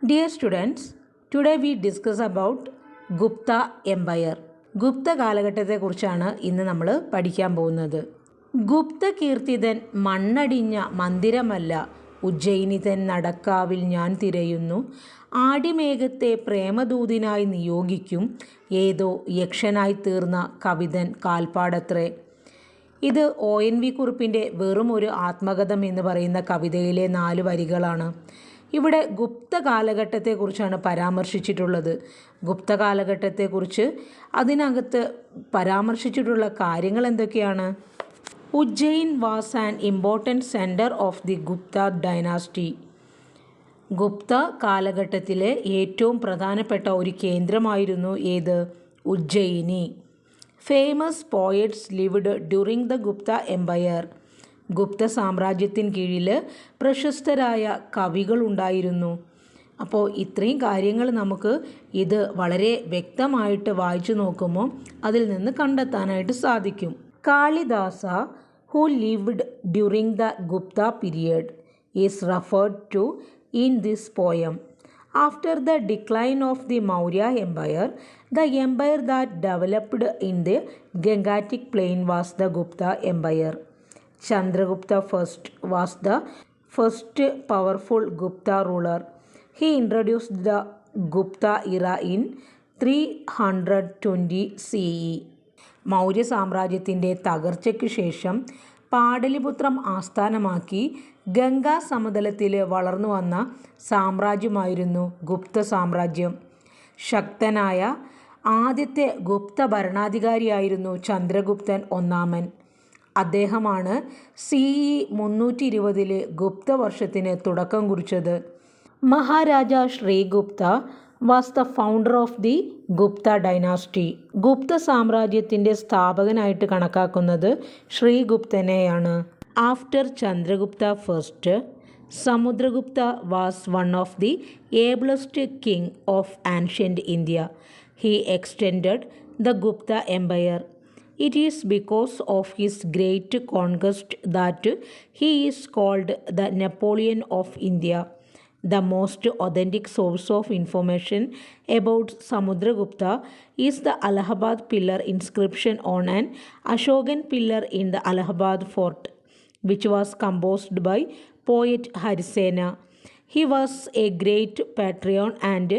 Dear students, today we discuss about Gupta Empire. Gupta കാലഘട്ടത്തെക്കുറിച്ചാണ് ഇന്ന് നമ്മൾ പഠിക്കാൻ പോകുന്നത്. ഗുപ്ത കീർത്തിതൻ മണ്ണടിഞ്ഞ മന്ദിരമല്ല, ഉജ്ജയിനിതൻ നടക്കാവിൽ ഞാൻ തിരയുന്നു. ആടിമേഘത്തെ പ്രേമദൂതിനായി നിയോഗിക്കും, ഏതോ യക്ഷനായി തീർന്ന കവിതൻ കാൽപ്പാടത്രേ. ഇത് ONV കുറുപ്പിൻ്റെ വെറും ഒരു ആത്മകഥം എന്ന് പറയുന്ന കവിതയിലെ 4 വരികളാണ്. ഇവിടെ ഗുപ്ത കാലഘട്ടത്തെക്കുറിച്ചാണ് പരാമർശിച്ചിട്ടുള്ളത്. ഗുപ്ത കാലഘട്ടത്തെക്കുറിച്ച് അതിനകത്ത് പരാമർശിച്ചിട്ടുള്ള കാര്യങ്ങൾ എന്തൊക്കെയാണ്? Ujjain was an important centre of the Gupta dynasty. Gupta കാലഘട്ടത്തിലെ ഏറ്റവും പ്രധാനപ്പെട്ട ഒരു കേന്ദ്രമായിരുന്നു ഏത്? Ujjayini. Famous poets lived during the Gupta empire. Gupta സാമ്രാജ്യത്തിന് കീഴിൽ പ്രശസ്തരായ കവികളുണ്ടായിരുന്നു. അപ്പോൾ ഇത്രയും കാര്യങ്ങൾ നമുക്ക് ഇത് വളരെ വ്യക്തമായിട്ട് വായിച്ചു നോക്കുമ്പോൾ അതിൽ നിന്ന് കണ്ടെത്താനായിട്ട് സാധിക്കും. Kalidasa, who lived during the Gupta period, is referred to in this poem. After the decline of the Maurya Empire, the empire that developed in the Gangetic Plain was the Gupta Empire. Chandragupta first was the first powerful Gupta ruler. He introduced the Gupta era in 320 CE. Maurya സാമ്രാജ്യത്തിൻ്റെ തകർച്ചയ്ക്ക് ശേഷം പാടലിപുത്രം ആസ്ഥാനമാക്കി ഗംഗാ സമതലത്തിൽ വളർന്നു വന്ന സാമ്രാജ്യമായിരുന്നു ഗുപ്ത സാമ്രാജ്യം. ശക്തനായ ആദ്യത്തെ ഗുപ്ത ഭരണാധികാരിയായിരുന്നു ചന്ദ്രഗുപ്തൻ ഒന്നാമൻ. അദ്ദേഹമാണ് CE 320 ഗുപ്ത വർഷത്തിന് തുടക്കം കുറിച്ചത്. Maharaja Srigupta was the founder of the Gupta dynasty. Gupta സാമ്രാജ്യത്തിൻ്റെ സ്ഥാപകനായിട്ട് കണക്കാക്കുന്നത് ശ്രീഗുപ്തനെയാണ്. After Chandragupta first, Samudragupta was one of the ablest king of ancient India. He extended the Gupta empire. It is because of his great conquest that he is called the Napoleon of India. The most authentic source of information about Samudragupta is the Allahabad pillar inscription on an Ashokan pillar in the Allahabad fort, which was composed by poet Harisena. He was a great patriot and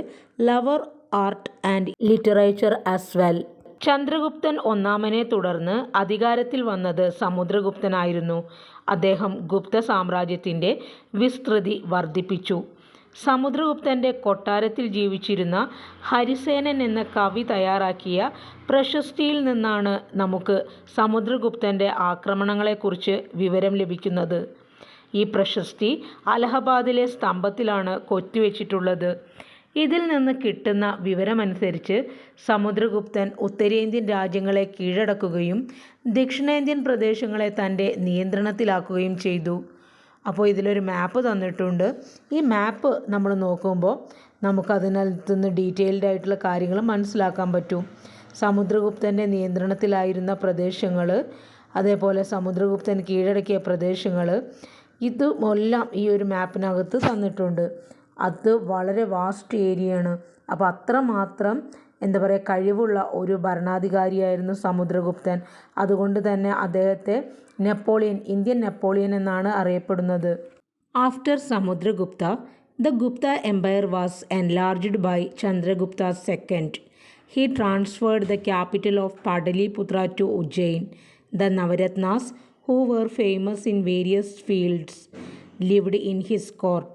lover art and literature as well. ചന്ദ്രഗുപ്തൻ ഒന്നാമനെ തുടർന്ന് അധികാരത്തിൽ വന്നത് സമുദ്രഗുപ്തനായിരുന്നു. അദ്ദേഹം ഗുപ്ത സാമ്രാജ്യത്തിൻ്റെ വിസ്തൃതി വർദ്ധിപ്പിച്ചു. സമുദ്രഗുപ്തൻ്റെ കൊട്ടാരത്തിൽ ജീവിച്ചിരുന്ന ഹരിസേനൻ എന്ന കവി തയ്യാറാക്കിയ പ്രശസ്തിയിൽ നിന്നാണ് നമുക്ക് സമുദ്രഗുപ്തൻ്റെ ആക്രമണങ്ങളെക്കുറിച്ച് വിവരം ലഭിക്കുന്നത്. ഈ പ്രശസ്തി അലഹബാദിലെ സ്തംഭത്തിലാണ് കൊത്തിവെച്ചിട്ടുള്ളത്. ഇതിൽ നിന്ന് കിട്ടുന്ന വിവരമനുസരിച്ച് സമുദ്രഗുപ്തൻ ഉത്തരേന്ത്യൻ രാജ്യങ്ങളെ കീഴടക്കുകയും ദക്ഷിണേന്ത്യൻ പ്രദേശങ്ങളെ തൻ്റെ നിയന്ത്രണത്തിലാക്കുകയും ചെയ്തു. അപ്പോൾ ഇതിലൊരു മാപ്പ് തന്നിട്ടുണ്ട്. ഈ മാപ്പ് നമ്മൾ നോക്കുമ്പോൾ നമുക്കതിനകത്തുനിന്ന് ഡീറ്റെയിൽഡ് ആയിട്ടുള്ള കാര്യങ്ങൾ മനസ്സിലാക്കാൻ പറ്റും. സമുദ്രഗുപ്തൻ്റെ നിയന്ത്രണത്തിലായിരുന്ന പ്രദേശങ്ങൾ, അതേപോലെ സമുദ്രഗുപ്തൻ കീഴടക്കിയ പ്രദേശങ്ങൾ, ഇതുമെല്ലാം ഈ ഒരു മാപ്പിനകത്ത് തന്നിട്ടുണ്ട്. അത് വളരെ വാസ്റ്റ് ഏരിയയാണ്. അപ്പോൾ അത്രമാത്രം കഴിവുള്ള ഒരു ഭരണാധികാരിയായിരുന്നു സമുദ്രഗുപ്തൻ. അതുകൊണ്ട് തന്നെ അദ്ദേഹത്തെ നെപ്പോളിയൻ, ഇന്ത്യൻ നെപ്പോളിയൻ എന്നാണ് അറിയപ്പെടുന്നത്. After Samudragupta, the Gupta empire was enlarged by Chandragupta second. He transferred the capital of Pataliputra to Ujjain. The Navaratnas, who were famous in various fields, lived in his court.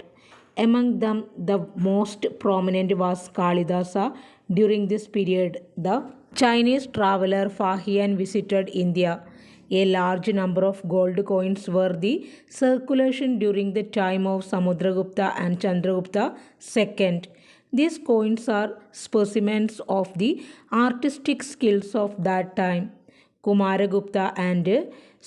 Among them, the most prominent was Kalidasa. During this period, the Chinese traveler Fahian visited India. A large number of gold coins were the circulation during the time of Samudragupta and Chandragupta II. These coins are specimens of the artistic skills of that time. Kumaragupta and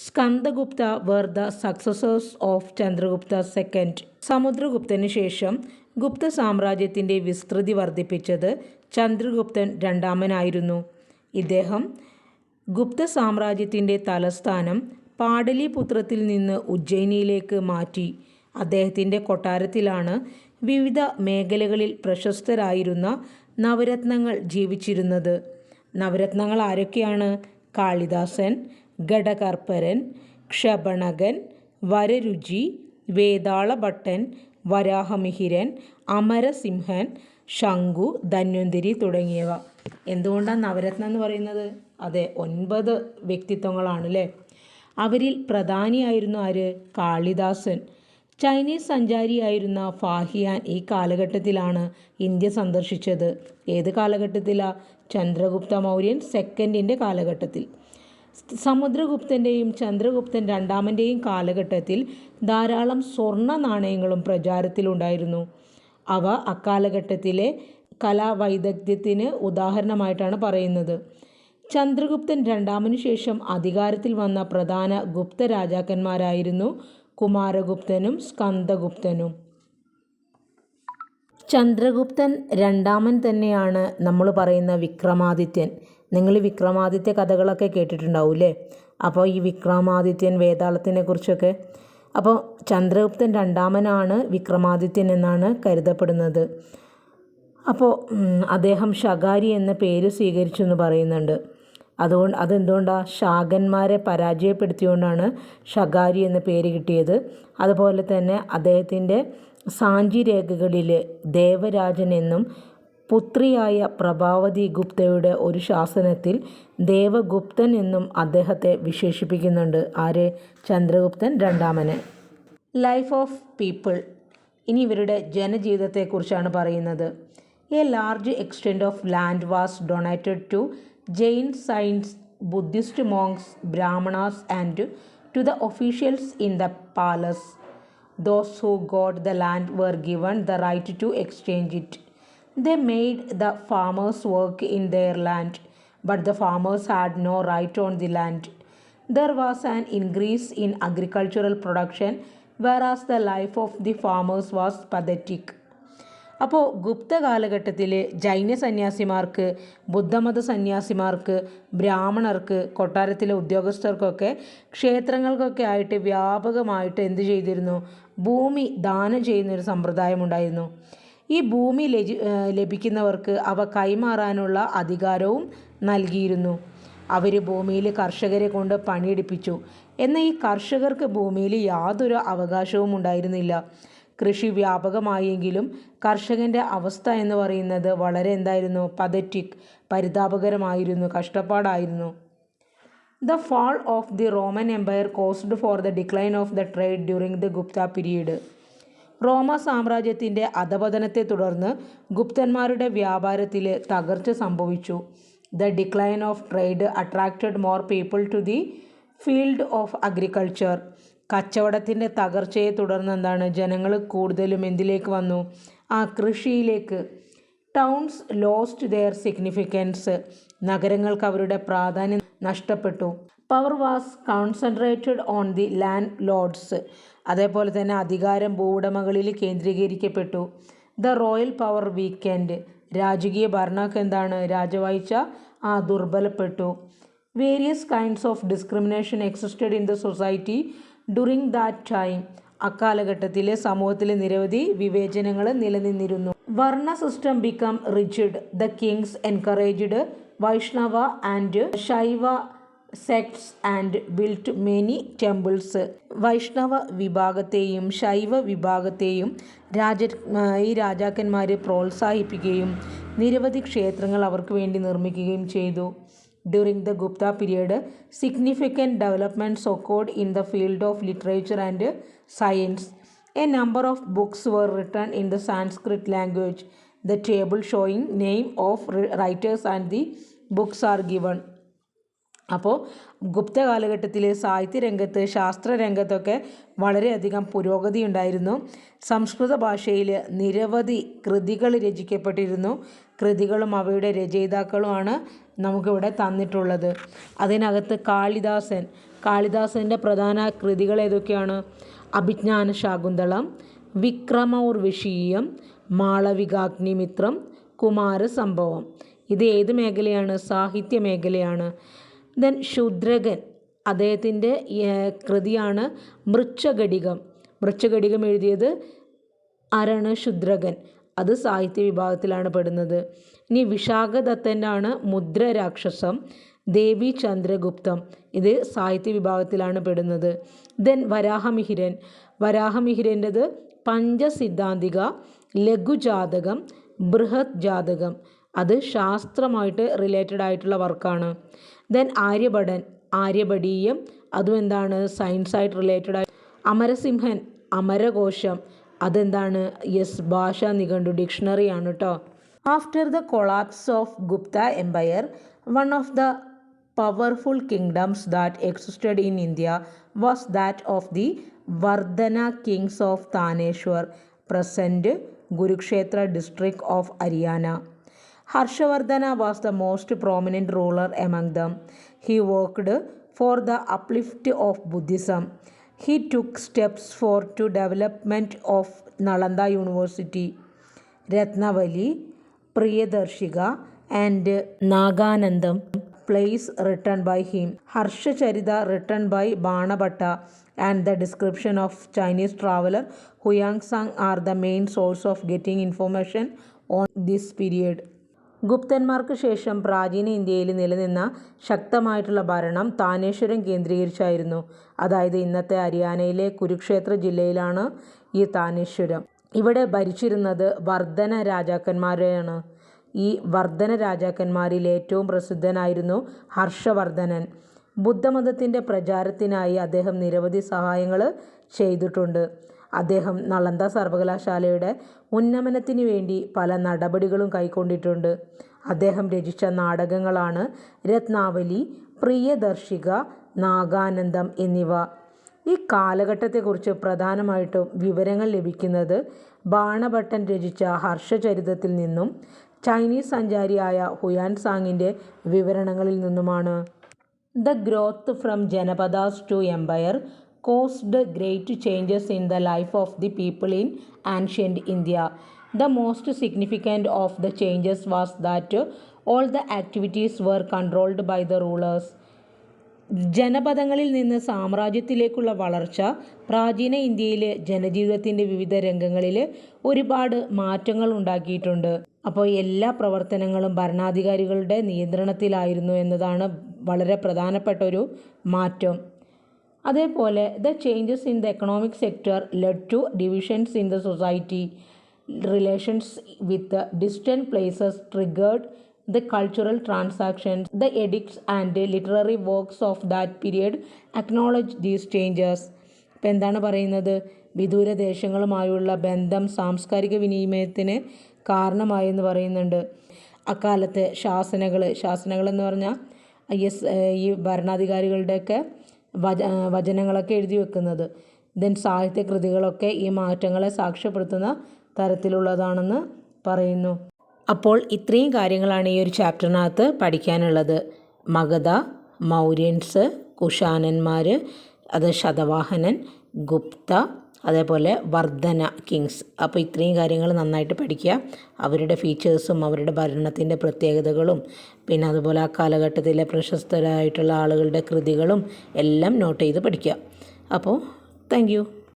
Skandagupta were the successors of Chandragupta II. സമുദ്രഗുപ്തന് ശേഷം ഗുപ്ത സാമ്രാജ്യത്തിൻ്റെ വിസ്തൃതി വർദ്ധിപ്പിച്ചത് ചന്ദ്രഗുപ്തൻ രണ്ടാമനായിരുന്നു. ഇദ്ദേഹം ഗുപ്ത സാമ്രാജ്യത്തിൻ്റെ തലസ്ഥാനം പാടലിപുത്രത്തിൽ നിന്ന് ഉജ്ജയിനിയിലേക്ക് മാറ്റി. അദ്ദേഹത്തിൻ്റെ കൊട്ടാരത്തിലാണ് വിവിധ മേഖലകളിൽ പ്രശസ്തരായിരുന്ന നവരത്നങ്ങൾ ജീവിച്ചിരുന്നത്. നവരത്നങ്ങൾ ആരൊക്കെയാണ്? കാളിദാസൻ, ഘടകർപ്പരൻ, ക്ഷപണകൻ, വരരുചി, വേതാളഭട്ടൻ, വരാഹമിഹിരൻ, അമരസിംഹൻ, ശങ്കു, ധന്വന്തരി തുടങ്ങിയവ. എന്തുകൊണ്ടാണ് നവരത്നം എന്ന് പറയുന്നത്? അതെ, 9 വ്യക്തിത്വങ്ങളാണ് അല്ലേ. അവരിൽ പ്രധാനിയായിരുന്നു ആര്? കാളിദാസൻ. ചൈനീസ് സഞ്ചാരിയായിരുന്ന ഫാഹിയാൻ ഈ കാലഘട്ടത്തിലാണ് ഇന്ത്യ സന്ദർശിച്ചത്. ഏത് കാലഘട്ടത്തിലാണ്? ചന്ദ്രഗുപ്ത മൗര്യൻ സെക്കൻഡിൻ്റെ കാലഘട്ടത്തിൽ. സമുദ്രഗുപ്തൻ്റെയും ചന്ദ്രഗുപ്തൻ രണ്ടാമൻ്റെയും കാലഘട്ടത്തിൽ ധാരാളം സ്വർണ്ണ നാണയങ്ങളും പ്രചാരത്തിലുണ്ടായിരുന്നു. അവ അക്കാലഘട്ടത്തിലെ കലാവൈദഗ്ധ്യത്തിന് ഉദാഹരണമായിട്ടാണ് പറയുന്നത്. ചന്ദ്രഗുപ്തൻ രണ്ടാമനു ശേഷം അധികാരത്തിൽ വന്ന പ്രധാന ഗുപ്ത രാജാക്കന്മാരായിരുന്നു കുമാരഗുപ്തനും സ്കന്ദഗുപ്തനും. ചന്ദ്രഗുപ്തൻ രണ്ടാമൻ തന്നെയാണ് നമ്മൾ പറയുന്ന വിക്രമാദിത്യൻ. നിങ്ങൾ വിക്രമാദിത്യ കഥകളൊക്കെ കേട്ടിട്ടുണ്ടാവും അല്ലേ. അപ്പോൾ ഈ വിക്രമാദിത്യൻ വേതാളത്തിനെ കുറിച്ചൊക്കെ. അപ്പോൾ ചന്ദ്രഗുപ്തൻ രണ്ടാമനാണ് വിക്രമാദിത്യൻ എന്നാണ് കരുതപ്പെടുന്നത്. അപ്പോൾ അദ്ദേഹം ശകാരി എന്ന പേര് സ്വീകരിച്ചു എന്ന് പറയുന്നുണ്ട്. അതെന്തുകൊണ്ടാണ്? ശാകന്മാരെ പരാജയപ്പെടുത്തിയുകൊണ്ടാണ് ശകാരി എന്ന പേര് കിട്ടിയത്. അതുപോലെ തന്നെ അദ്ദേഹത്തിൻ്റെ സാഞ്ചിരേഖകളിൽ ദേവരാജൻ എന്നും പുത്രിയായ പ്രഭാവതി ഗുപ്തയുടെ ഒരു ശാസനത്തിൽ ദേവഗുപ്തൻ എന്നും അദ്ദേഹത്തെ വിശേഷിപ്പിക്കുന്നുണ്ട്. ആര്? ചന്ദ്രഗുപ്തൻ രണ്ടാമന്. Life of people. ഇനി ഇവരുടെ ജനജീവിതത്തെക്കുറിച്ചാണ് പറയുന്നത്. A large extent of land was donated to Jain saints, Buddhist monks, Brahmanas and to the officials in the palace. Those who got the land were given the right to exchange it. They made the farmers work in their land, but the farmers had no right on the land. There was an increase in agricultural production, whereas the life of the farmers was pathetic. അപ്പോൾ ഗുപ്ത കാലഘട്ടത്തിൽ ജൈന സന്യാസിമാർക്ക്, ബുദ്ധമത സന്യാസിമാർക്ക്, ബ്രാഹ്മണർക്ക്, കൊട്ടാരത്തിലെ ഉദ്യോഗസ്ഥർക്കൊക്കെ ക്ഷേത്രങ്ങൾക്കൊക്കെ ആയിട്ട് വ്യാപകമായിട്ട് എന്ത് ചെയ്തിരുന്നു? ഭൂമി ദാനം ചെയ്യുന്നൊരു സമ്പ്രദായം ഉണ്ടായിരുന്നു. ഈ ഭൂമി ലഭിക്കുന്നവർക്ക് അവ കൈമാറാനുള്ള അധികാരവും നൽകിയിരുന്നു. അവർ ഭൂമിയിൽ കർഷകരെ കൊണ്ട് പണിയെടുപ്പിച്ചു. എന്നാൽ ഈ കർഷകർക്ക് ഭൂമിയിൽ യാതൊരു അവകാശവും ഉണ്ടായിരുന്നില്ല. കൃഷി വ്യാപകമായെങ്കിലും കർഷകൻ്റെ അവസ്ഥ എന്ന് പറയുന്നത് വളരെ എന്തായിരുന്നു? Pathetic, പരിതാപകരമായിരുന്നു, കഷ്ടപ്പാടായിരുന്നു. The fall of the Roman Empire caused for the decline of the trade during the Gupta period. റോമ സാമ്രാജ്യത്തിൻ്റെ അധപതനത്തെ തുടർന്ന് ഗുപ്തന്മാരുടെ വ്യാപാരത്തിൽ തകർച്ച സംഭവിച്ചു. The decline of trade attracted more people to the field of agriculture. കച്ചവടത്തിൻ്റെ തകർച്ചയെ തുടർന്ന് എന്താണ്? ജനങ്ങൾ കൂടുതലും എന്തിലേക്ക് വന്നു? കൃഷിയിലേക്ക്. Towns lost their significance. നഗരങ്ങൾക്ക് അവരുടെ പ്രാധാന്യം നഷ്ടപ്പെട്ടു. Power was concentrated on the land lords. അതേപോലെ തന്നെ അധികാരം ഭൂവുടമകളിൽ കേന്ദ്രീകരിക്കപ്പെട്ടു. The royal power weakened. രാജകീയ ഭരണമൊക്കെ എന്താണ്? രാജവാഴ്ച ദുർബലപ്പെട്ടു. Various kinds of discrimination existed in the society during that time. അക്കാലഘട്ടത്തിൽ സമൂഹത്തിൽ നിരവധി വിവേചനങ്ങൾ നിലനിന്നിരുന്നു. Varna system become rigid. The kings encouraged Vaishnava and Shaiva sects and built many temples. Vaishnava വിഭാഗത്തെയും ശൈവ വിഭാഗത്തെയും ഈ രാജാക്കന്മാർ പ്രോത്സാഹിപ്പിക്കുകയും നിരവധി ക്ഷേത്രങ്ങൾ അവർക്ക് വേണ്ടി നിർമ്മിക്കുകയും ചെയ്തു. During the Gupta period, significant developments occurred in the field of literature and science. A number of books were written in the Sanskrit language. The table showing name of writers and the books are given. അപ്പോൾ ഗുപ്ത കാലഘട്ടത്തിൽ സാഹിത്യരംഗത്ത്, ശാസ്ത്രരംഗത്തൊക്കെ വളരെയധികം പുരോഗതി ഉണ്ടായിരുന്നു. സംസ്കൃത ഭാഷയിൽ നിരവധി കൃതികൾ രചിക്കപ്പെട്ടിരുന്നു. കൃതികളും അവയുടെ രചയിതാക്കളുമാണ് നമുക്കിവിടെ തന്നിട്ടുള്ളത്. അതിനകത്ത് കാളിദാസൻ്റെ പ്രധാന കൃതികൾ ഏതൊക്കെയാണ്? അഭിജ്ഞാന ശാകുന്തളം, വിക്രമോർവശീയം, മാളവികാഗ്നിമിത്രം, കുമാരസംഭവം. ഇത് ഏത് മേഖലയാണ്? സാഹിത്യ മേഖലയാണ്. ദെൻ ശൂദ്രകൻ, അദ്ദേഹത്തിൻ്റെ കൃതിയാണ് മൃച്ഛകടികം. മൃച്ഛകടികം എഴുതിയത് ആരാണ്? ശൂദ്രകൻ. അത് സാഹിത്യ വിഭാഗത്തിലാണ് പെടുന്നത്. ഇനി വിശാഖദത്തനാണ് മുദ്ര രാക്ഷസം. ദേവി ചന്ദ്രഗുപ്തം, ഇത് സാഹിത്യ വിഭാഗത്തിലാണ് പെടുന്നത്. ദെൻ വരാഹമിഹിരൻ. വരാഹമിഹിരൻ്റെത് പഞ്ചസിദ്ധാന്തിക, ലഘുജാതകം, ബൃഹത് ജാതകം, അത് ശാസ്ത്രമായിട്ട് റിലേറ്റഡ് ആയിട്ടുള്ള വർക്കാണ്. ദെൻ ആര്യഭടൻ, ആര്യഭടീയം, അതും എന്താണ്? സയൻസായിട്ട് റിലേറ്റഡ് ആയി. അമരസിംഹൻ, അമരകോശം, അതെന്താണ്? യെസ്, ഭാഷാ നിഘണ്ടു, ഡിക്ഷണറി ആണ് കേട്ടോ. After the collapse of Gupta empire, one of the powerful kingdoms that existed in India was that of the Vardhana kings of Thaneshwar, present Kurukshetra district of Haryana. Harshavardhana was the most prominent ruler among them. He worked for the uplift of Buddhism. He took steps for the development of Nalanda University, Ratnavali, Priyadarshika, and Naganandam plays written by him. Harshacharita written by Banabhatta and the description of Chinese traveler Huyangsang are the main source of getting information on this period. ഗുപ്തന്മാർക്ക് ശേഷം പ്രാചീന ഇന്ത്യയിൽ നിലനിന്ന ശക്തമായിട്ടുള്ള ഭരണം താനേശ്വരം കേന്ദ്രീകരിച്ചായിരുന്നു. അതായത് ഇന്നത്തെ ഹരിയാനയിലെ കുരുക്ഷേത്ര ജില്ലയിലാണ് ഈ താനേശ്വരം. ഇവിടെ ഭരിച്ചിരുന്നത് വർദ്ധന രാജാക്കന്മാരെയാണ്. ഈ വർദ്ധന രാജാക്കന്മാരിൽ ഏറ്റവും പ്രസിദ്ധനായിരുന്നു ഹർഷവർദ്ധനൻ. ബുദ്ധമതത്തിൻ്റെ പ്രചാരത്തിനായി അദ്ദേഹം നിരവധി സഹായങ്ങൾ ചെയ്തിട്ടുണ്ട്. അദ്ദേഹം നളന്ദ സർവകലാശാലയുടെ ഉന്നമനത്തിന് വേണ്ടി പല നടപടികളും കൈക്കൊണ്ടിട്ടുണ്ട്. അദ്ദേഹം രചിച്ച നാടകങ്ങളാണ് രത്നാവലി, പ്രിയദർശിക, നാഗാനന്ദം എന്നിവ. ഈ കാലഘട്ടത്തെക്കുറിച്ച് പ്രധാനമായിട്ടും വിവരങ്ങൾ ലഭിക്കുന്നത് ബാണഭട്ടൻ രചിച്ച ഹർഷചരിതത്തിൽ നിന്നും ചൈനീസ് സഞ്ചാരിയായ ഹുയാൻസാങ്ങിൻ്റെ വിവരണങ്ങളിൽ നിന്നുമാണ്. The growth from Janapadas to empire caused great changes in the life of the people in ancient India. The most significant of the changes was that all the activities were controlled by the rulers. ജനപദങ്ങളിൽ നിന്ന് സാമ്രാജ്യത്തിലേക്കുള്ള വളർച്ച പ്രാചീന ഇന്ത്യയിലെ ജനജീവിതത്തിൻ്റെ വിവിധ രംഗങ്ങളിൽ ഒരുപാട് മാറ്റങ്ങൾ ഉണ്ടാക്കിയിട്ടുണ്ട്. അപ്പോൾ എല്ലാ പ്രവർത്തനങ്ങളും ഭരണാധികാരികളുടെ നിയന്ത്രണത്തിലായിരുന്നു എന്നതാണ് വളരെ പ്രധാനപ്പെട്ട ഒരു മാറ്റം. അതേപോലെ the changes in the economic sector led to divisions in the society. Relations with distant places triggered the cultural transactions. The edicts and literary works of that period acknowledge these changes. ഇപ്പം എന്താണ് പറയുന്നത്? വിദൂര ദേശങ്ങളുമായുള്ള ബന്ധം സാംസ്കാരിക വിനിമയത്തിന് കാരണമായെന്ന് പറയുന്നുണ്ട്. അക്കാലത്തെ ശാസനകൾ എന്ന് പറഞ്ഞാൽ ഈ ഭരണാധികാരികളുടെയൊക്കെ വചനങ്ങളൊക്കെ എഴുതി വെക്കുന്നത്. ദെൻ സാഹിത്യകൃതികളൊക്കെ ഈ മാറ്റങ്ങളെ സാക്ഷ്യപ്പെടുത്തുന്ന തരത്തിലുള്ളതാണെന്ന് പറയുന്നു. അപ്പോൾ ഇത്രയും കാര്യങ്ങളാണ് ഈ ഒരു ചാപ്റ്ററിനകത്ത് പഠിക്കാനുള്ളത്. മഗധ, മൗര്യൻസ്, കുഷാനന്മാർ, അത് ശതവാഹനൻ, ഗുപ്ത, അതേപോലെ വർദ്ധന കിങ്സ്. അപ്പോൾ ഇത്രയും കാര്യങ്ങൾ നന്നായിട്ട് പഠിക്കുക. അവരുടെ ഫീച്ചേഴ്സും അവരുടെ ഭരണത്തിൻ്റെ പ്രത്യേകതകളും പിന്നെ അതുപോലെ ആ കാലഘട്ടത്തിലെ പ്രശസ്തരായിട്ടുള്ള ആളുകളുടെ കൃതികളും എല്ലാം നോട്ട് ചെയ്ത് പഠിക്കുക. അപ്പോൾ താങ്ക് യു.